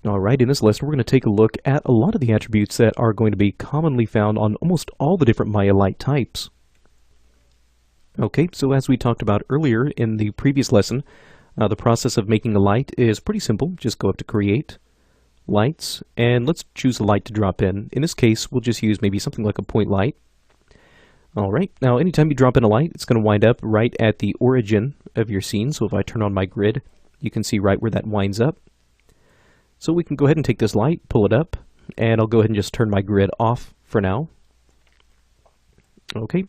Alright, in this lesson we're going to take a look at a lot of the attributes that are going to be commonly found on almost all the different Maya light types. Okay, so as we talked about earlier in the previous lesson, the process of making a light is pretty simple. Just go up to Create, Lights, and let's choose a light to drop in. In this case, we'll just use maybe something like a point light. Alright, now anytime you drop in a light, it's going to wind up right at the origin of your scene. So if I turn on my grid, you can see right where that winds up. So we can go ahead and take this light, pull it up, and I'll go ahead and just turn my grid off for now. Okay,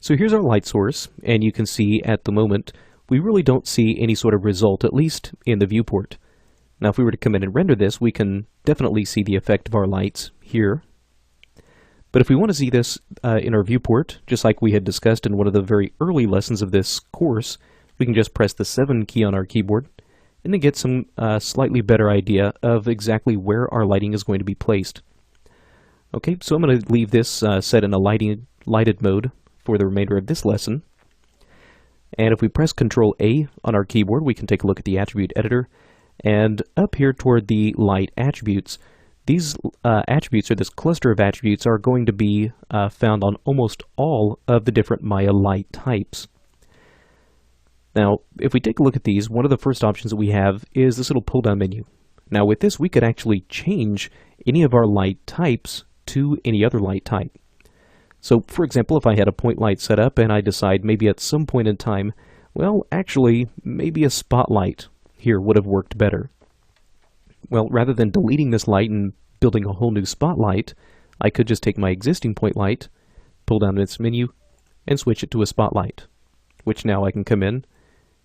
so here's our light source, and you can see at the moment we really don't see any sort of result, at least in the viewport. Now if we were to come in and render this, we can definitely see the effect of our lights here. But if we want to see this in our viewport, just like we had discussed in one of the very early lessons of this course, we can just press the 7 key on our keyboard and then get some slightly better idea of exactly where our lighting is going to be placed. Okay, so I'm going to leave this set in a lighted mode for the remainder of this lesson. And if we press Ctrl A on our keyboard, we can take a look at the attribute editor. And up here toward the light attributes, these attributes, or this cluster of attributes, are going to be found on almost all of the different Maya light types. Now, if we take a look at these, one of the first options that we have is this little pull-down menu. Now with this, we could actually change any of our light types to any other light type. So, for example, if I had a point light set up and I decide maybe at some point in time, well, actually, maybe a spotlight here would have worked better. Well, rather than deleting this light and building a whole new spotlight, I could just take my existing point light, pull down its menu, and switch it to a spotlight, which now I can come in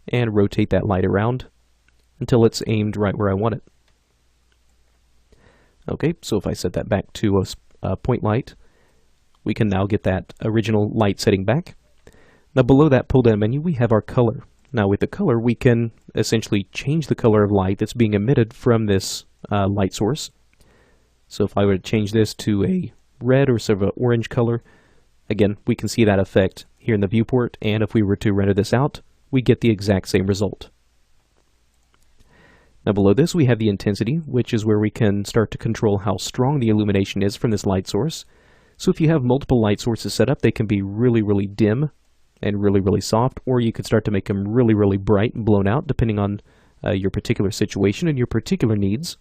and rotate that light around until it's aimed right where I want it. Okay, so if I set that back to a point light, we can now get that original light setting back. Now below that pull-down menu, we have our color. Now with the color, we can essentially change the color of light that's being emitted from this light source. So if I were to change this to a red or sort of an orange color, again, we can see that effect here in the viewport, and if we were to render this out, we get the exact same result. Now below this we have the intensity, which is where we can start to control how strong the illumination is from this light source. So if you have multiple light sources set up, they can be really dim and really soft, or you could start to make them really bright and blown out, depending on your particular situation and your particular needs.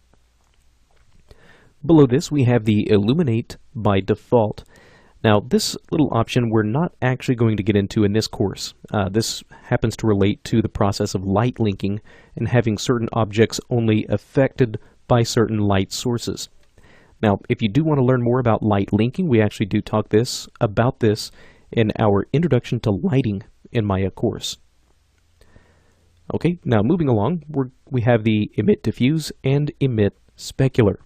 Below this we have the illuminate by default. Now this little option we're not actually going to get into in this course. This happens to relate to the process of light linking and having certain objects only affected by certain light sources. Now if you do want to learn more about light linking, we actually do talk about this in our Introduction to Lighting in Maya course. Okay, now moving along, we have the emit diffuse and emit specular.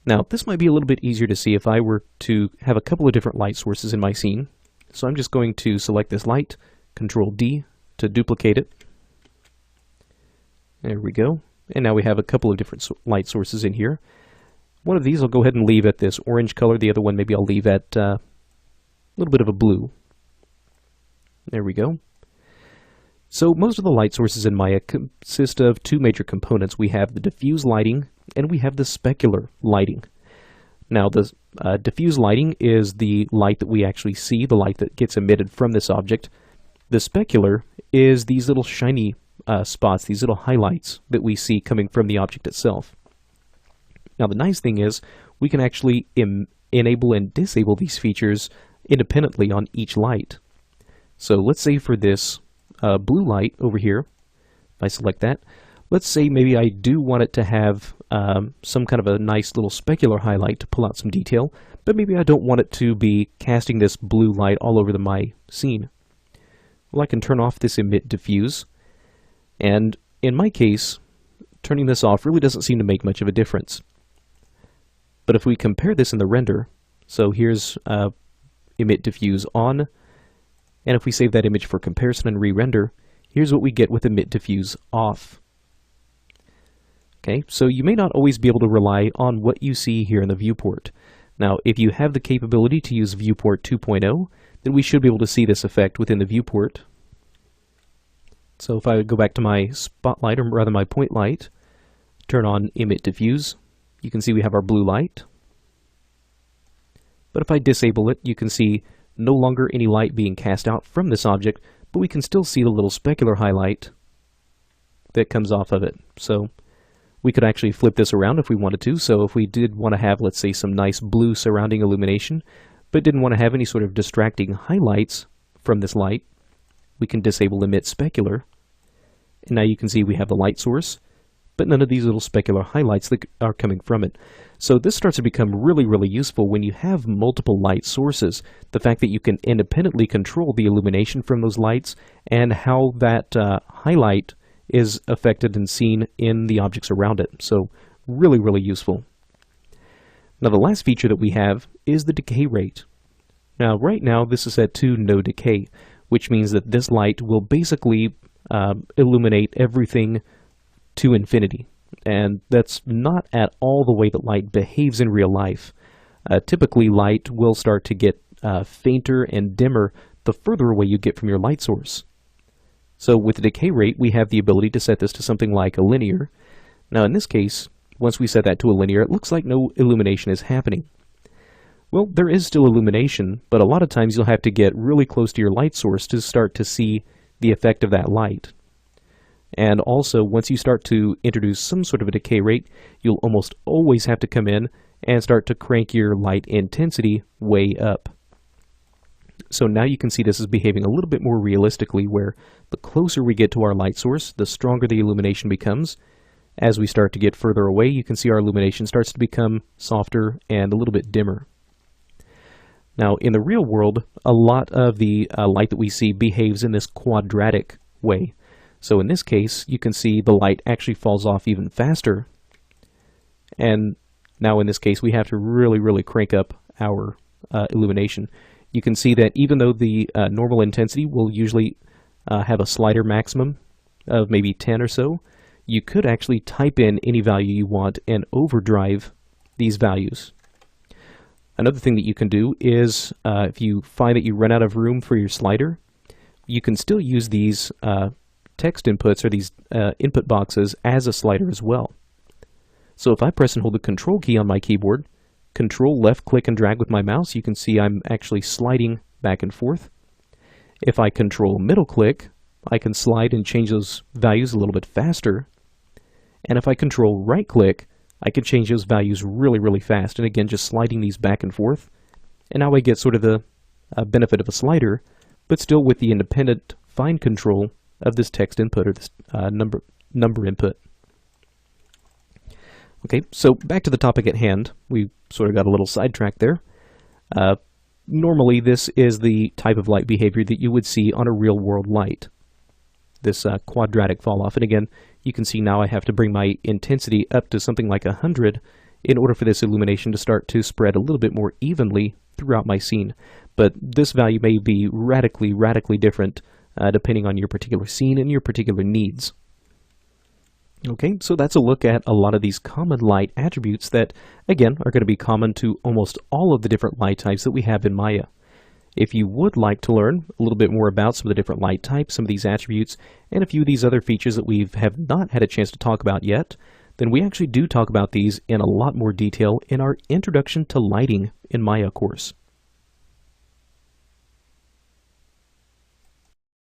Now, this might be a little bit easier to see if I were to have a couple of different light sources in my scene. So I'm just going to select this light, Ctrl D to duplicate it. There we go. And now we have a couple of different light sources in here. One of these I'll go ahead and leave at this orange color. The other one maybe I'll leave at a little bit of a blue. There we go. So most of the light sources in Maya consist of two major components. We have the diffuse lighting and we have the specular lighting. Now the diffuse lighting is the light that we actually see, the light that gets emitted from this object. The specular is these little shiny spots, these little highlights that we see coming from the object itself. Now the nice thing is we can actually enable and disable these features independently on each light. So let's say for this blue light over here, if I select that, let's say maybe I do want it to have some kind of a nice little specular highlight to pull out some detail, but maybe I don't want it to be casting this blue light all over my scene. Well, I can turn off this emit diffuse, and in my case, turning this off really doesn't seem to make much of a difference. But if we compare this in the render, so here's emit diffuse on, and if we save that image for comparison and re-render, here's what we get with emit diffuse off. Okay, so you may not always be able to rely on what you see here in the viewport. Now, if you have the capability to use Viewport 2.0, then we should be able to see this effect within the viewport. So if I go back to my spotlight, or rather my point light, turn on Emit Diffuse, you can see we have our blue light. But if I disable it, you can see no longer any light being cast out from this object, but we can still see the little specular highlight that comes off of it. So we could actually flip this around if we wanted to. So if we did want to have, let's say, some nice blue surrounding illumination, but didn't want to have any sort of distracting highlights from this light, we can disable Emit Specular. And now you can see we have the light source, but none of these little specular highlights that are coming from it. So this starts to become really, really useful when you have multiple light sources. The fact that you can independently control the illumination from those lights and how that highlight is affected and seen in the objects around it. So really, really useful. Now the last feature that we have is the decay rate. Now right now this is set to no decay, which means that this light will basically illuminate everything to infinity. And that's not at all the way that light behaves in real life. Typically light will start to get fainter and dimmer the further away you get from your light source. So with the decay rate, we have the ability to set this to something like a linear. Now in this case, once we set that to a linear, it looks like no illumination is happening. Well, there is still illumination, but a lot of times you'll have to get really close to your light source to start to see the effect of that light. And also, once you start to introduce some sort of a decay rate, you'll almost always have to come in and start to crank your light intensity way up. So now you can see this is behaving a little bit more realistically, where the closer we get to our light source, the stronger the illumination becomes. As we start to get further away, you can see our illumination starts to become softer and a little bit dimmer. Now, in the real world, a lot of the light that we see behaves in this quadratic way. So in this case, you can see the light actually falls off even faster. And now in this case, we have to really, really crank up our illumination. You can see that even though the normal intensity will usually have a slider maximum of maybe 10 or so, you could actually type in any value you want and overdrive these values. Another thing that you can do is if you find that you run out of room for your slider, you can still use these text inputs or these input boxes as a slider as well. So if I press and hold the Control key on my keyboard, Control left click and drag with my mouse, you can see I'm actually sliding back and forth. If I Control middle click, I can slide and change those values a little bit faster. And if I Control right click, I can change those values really, really fast. And again, just sliding these back and forth. And now I get sort of the benefit of a slider, but still with the independent fine control of this text input or this number input. Okay, so back to the topic at hand. We sort of got a little sidetracked there. Normally, this is the type of light behavior that you would see on a real-world light. This quadratic fall-off. And again, you can see now I have to bring my intensity up to something like 100 in order for this illumination to start to spread a little bit more evenly throughout my scene. But this value may be radically, radically different depending on your particular scene and your particular needs. Okay, so that's a look at a lot of these common light attributes that, again, are going to be common to almost all of the different light types that we have in Maya. If you would like to learn a little bit more about some of the different light types, some of these attributes, and a few of these other features that we have not had a chance to talk about yet, then we actually do talk about these in a lot more detail in our Introduction to Lighting in Maya course.